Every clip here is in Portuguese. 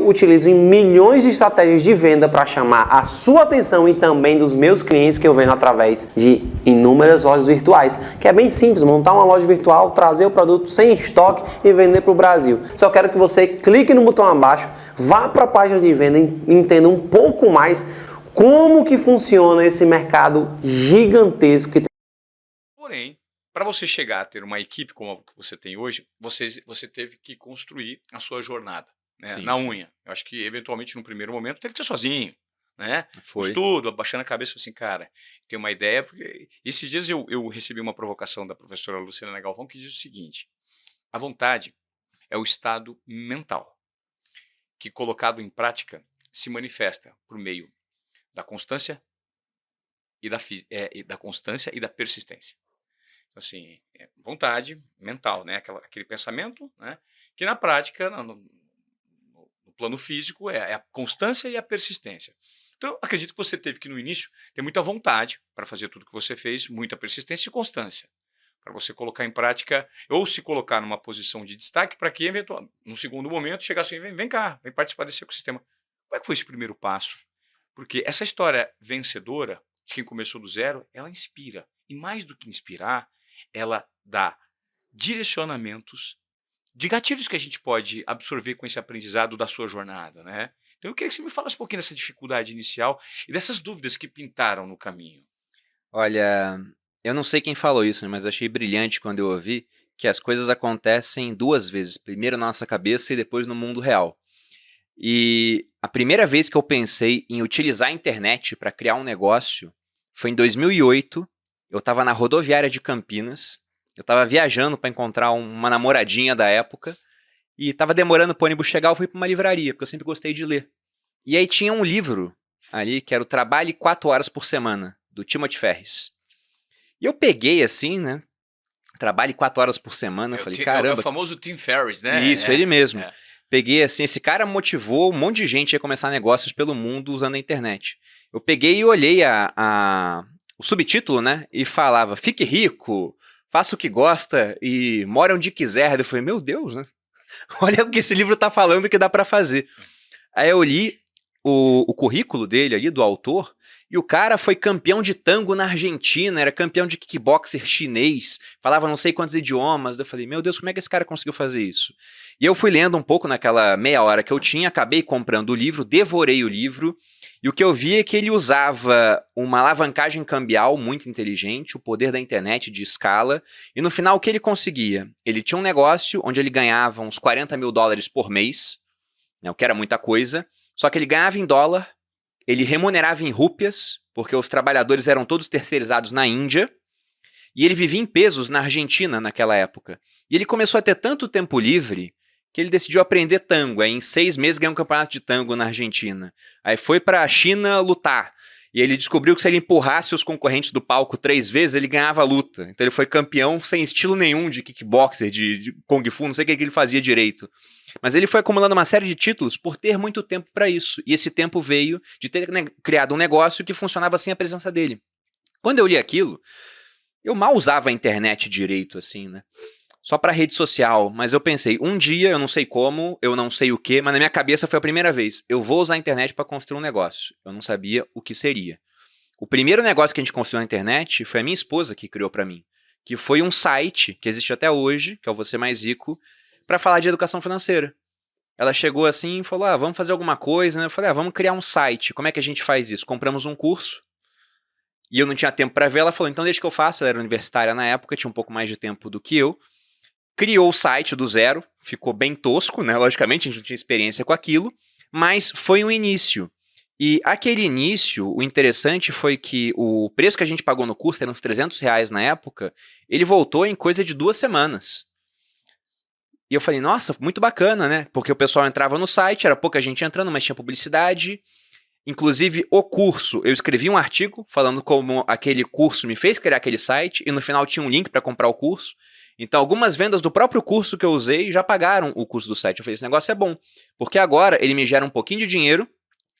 eu utilizo em milhões de estratégias de venda para chamar a sua atenção e também dos meus clientes que eu vendo através de inúmeras lojas virtuais, que é bem simples, montar uma loja virtual, trazer o produto sem estoque e vender para o Brasil. Só quero que você clique no botão abaixo, vá para a página de venda e entenda um pouco mais como que funciona esse mercado gigantesco que tem. Porém, para você chegar a ter uma equipe como a que você tem hoje, você teve que construir a sua jornada, né? Sim, Na sim. unha. Eu acho que, eventualmente, no primeiro momento, teve que ser sozinho, né? Foi. Estudo, abaixando a cabeça, assim, cara, tem uma ideia. Porque esses dias eu recebi uma provocação da professora Luciana Galvão que diz o seguinte: a vontade é o estado mental que, colocado em prática, se manifesta por meio da constância e da constância e da persistência. Então, assim, vontade mental, né? Aquele pensamento, né? Que na prática, no plano físico, é a constância e a persistência. Então, eu acredito que você teve que, no início, ter muita vontade para fazer tudo que você fez, muita persistência e constância, para você colocar em prática, ou se colocar numa posição de destaque, para que, eventualmente, no segundo momento, chegasse assim, vem cá, vem participar desse ecossistema. Como é que foi esse primeiro passo? Porque essa história vencedora, de quem começou do zero, ela inspira. E mais do que inspirar, ela dá direcionamentos de gatilhos que a gente pode absorver com esse aprendizado da sua jornada, né? Então eu queria que você me falasse um pouquinho dessa dificuldade inicial e dessas dúvidas que pintaram no caminho. Olha, eu não sei quem falou isso, né, mas eu achei brilhante quando eu ouvi que as coisas acontecem duas vezes, primeiro na nossa cabeça e depois no mundo real. E a primeira vez que eu pensei em utilizar a internet para criar um negócio foi em 2008. Eu estava na rodoviária de Campinas, eu estava viajando para encontrar uma namoradinha da época e estava demorando para o ônibus chegar. Eu fui para uma livraria, porque eu sempre gostei de ler. E aí tinha um livro ali que era o Trabalhe 4 Horas por Semana, do Timothy Ferriss. E eu peguei assim, né? Trabalhe 4 horas por semana. Eu falei, É o caramba. famoso Tim Ferriss, né? Isso, ele mesmo. É. Peguei assim, esse cara motivou um monte de gente a começar negócios pelo mundo usando a internet. Eu peguei e olhei o subtítulo, né? E falava, fique rico, faça o que gosta e mora onde quiser. Eu falei, meu Deus, né? Olha o que esse livro tá falando que dá pra fazer. Aí eu li o currículo dele ali, do autor, e o cara foi campeão de tango na Argentina, era campeão de kickboxer chinês, falava não sei quantos idiomas. Eu falei, meu Deus, como é que esse cara conseguiu fazer isso? E eu fui lendo um pouco naquela meia hora que eu tinha, acabei comprando o livro, devorei o livro, e o que eu vi é que ele usava uma alavancagem cambial muito inteligente, o poder da internet de escala, e no final o que ele conseguia? Ele tinha um negócio onde ele ganhava uns $40 mil por mês, né, o que era muita coisa, só que ele ganhava em dólar, ele remunerava em rúpias, porque os trabalhadores eram todos terceirizados na Índia, e ele vivia em pesos na Argentina naquela época. E ele começou a ter tanto tempo livre que ele decidiu aprender tango. Aí em 6 meses ganhou um campeonato de tango na Argentina. Aí foi para a China lutar. E ele descobriu que se ele empurrasse os concorrentes do palco 3 vezes, ele ganhava a luta. Então ele foi campeão sem estilo nenhum de kickboxer, de kung fu, não sei o que ele fazia direito. Mas ele foi acumulando uma série de títulos por ter muito tempo para isso. E esse tempo veio de ter criado um negócio que funcionava sem a presença dele. Quando eu li aquilo, eu mal usava a internet direito, assim, né? Só para rede social, mas eu pensei, um dia, eu não sei como, eu não sei o que, mas na minha cabeça foi a primeira vez, eu vou usar a internet para construir um negócio. Eu não sabia o que seria. O primeiro negócio que a gente construiu na internet foi a minha esposa que criou para mim, que foi um site que existe até hoje, que é o Você Mais Rico, para falar de educação financeira. Ela chegou assim e falou, vamos fazer alguma coisa, né? Eu falei, vamos criar um site. Como é que a gente faz isso? Compramos um curso. E eu não tinha tempo para ver. Ela falou, então deixa que eu faço. Ela era universitária na época, tinha um pouco mais de tempo do que eu. Criou o site do zero, ficou bem tosco, né? Logicamente, a gente não tinha experiência com aquilo, mas foi um início. E aquele início, o interessante foi que o preço que a gente pagou no curso, era uns R$300 na época, ele voltou em coisa de 2 semanas. E eu falei, nossa, muito bacana, né? Porque o pessoal entrava no site, era pouca gente entrando, mas tinha publicidade. Inclusive, o curso, eu escrevi um artigo falando como aquele curso me fez criar aquele site, e no final tinha um link para comprar o curso. Então, algumas vendas do próprio curso que eu usei já pagaram o custo do site. Eu falei, esse negócio é bom, porque agora ele me gera um pouquinho de dinheiro,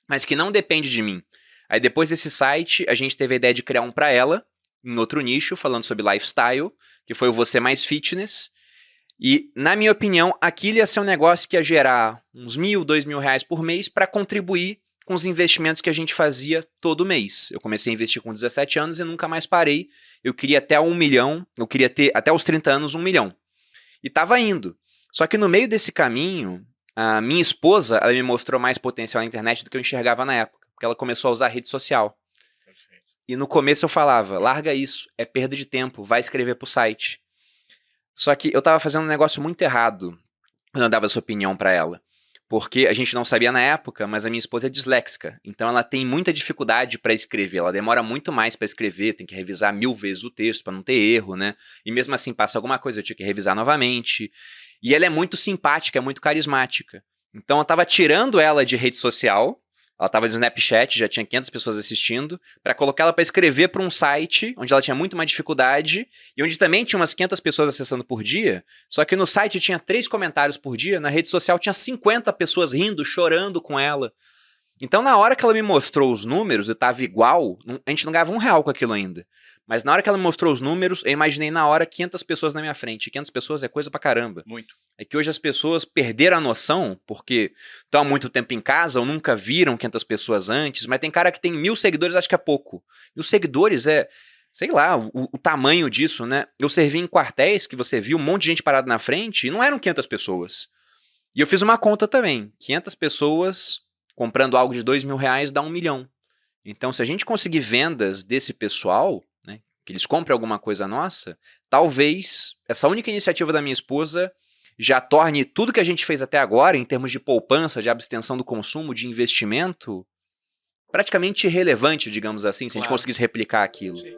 mas que não depende de mim. Aí depois desse site, a gente teve a ideia de criar um para ela, em outro nicho, falando sobre lifestyle, que foi o Você Mais Fitness. E, na minha opinião, aquilo ia ser um negócio que ia gerar uns R$ 1.000, R$ 2.000 por mês para contribuir com os investimentos que a gente fazia todo mês. Eu comecei a investir com 17 anos e nunca mais parei. Eu queria até 1 milhão, eu queria ter até os 30 anos 1 milhão. E estava indo. Só que no meio desse caminho, a minha esposa, ela me mostrou mais potencial na internet do que eu enxergava na época, porque ela começou a usar rede social. Perfeito. E no começo eu falava, larga isso, é perda de tempo, vai escrever pro site. Só que eu tava fazendo um negócio muito errado quando eu dava essa opinião pra ela. Porque a gente não sabia na época, mas a minha esposa é disléxica. Então ela tem muita dificuldade pra escrever. Ela demora muito mais pra escrever, tem que revisar 1000 vezes o texto pra não ter erro, né? E mesmo assim passa alguma coisa, eu tinha que revisar novamente. E ela é muito simpática, é muito carismática. Então eu tava tirando ela de rede social. Ela tava no Snapchat, já tinha 500 pessoas assistindo, para colocar ela para escrever para um site onde ela tinha muito mais dificuldade e onde também tinha umas 500 pessoas acessando por dia, só que no site tinha 3 comentários por dia, na rede social tinha 50 pessoas rindo, chorando com ela. Então na hora que ela me mostrou os números e tava igual, a gente não ganhava R$ 1 com aquilo ainda. Mas na hora que ela me mostrou os números, eu imaginei na hora 500 pessoas na minha frente. 500 pessoas é coisa pra caramba. Muito. É que hoje as pessoas perderam a noção, porque estão há muito tempo em casa ou nunca viram 500 pessoas antes, mas tem cara que tem 1000 seguidores, acho que é pouco. E os seguidores é, sei lá, o tamanho disso, né? Eu servi em quartéis que você viu um monte de gente parada na frente e não eram 500 pessoas. E eu fiz uma conta também. 500 pessoas comprando algo de R$ 2.000 dá 1 milhão. Então, se a gente conseguir vendas desse pessoal, né, que eles comprem alguma coisa nossa, talvez essa única iniciativa da minha esposa já torne tudo que a gente fez até agora, em termos de poupança, de abstenção do consumo, de investimento, praticamente irrelevante, digamos assim, se a gente Claro. conseguisse replicar aquilo. Sim.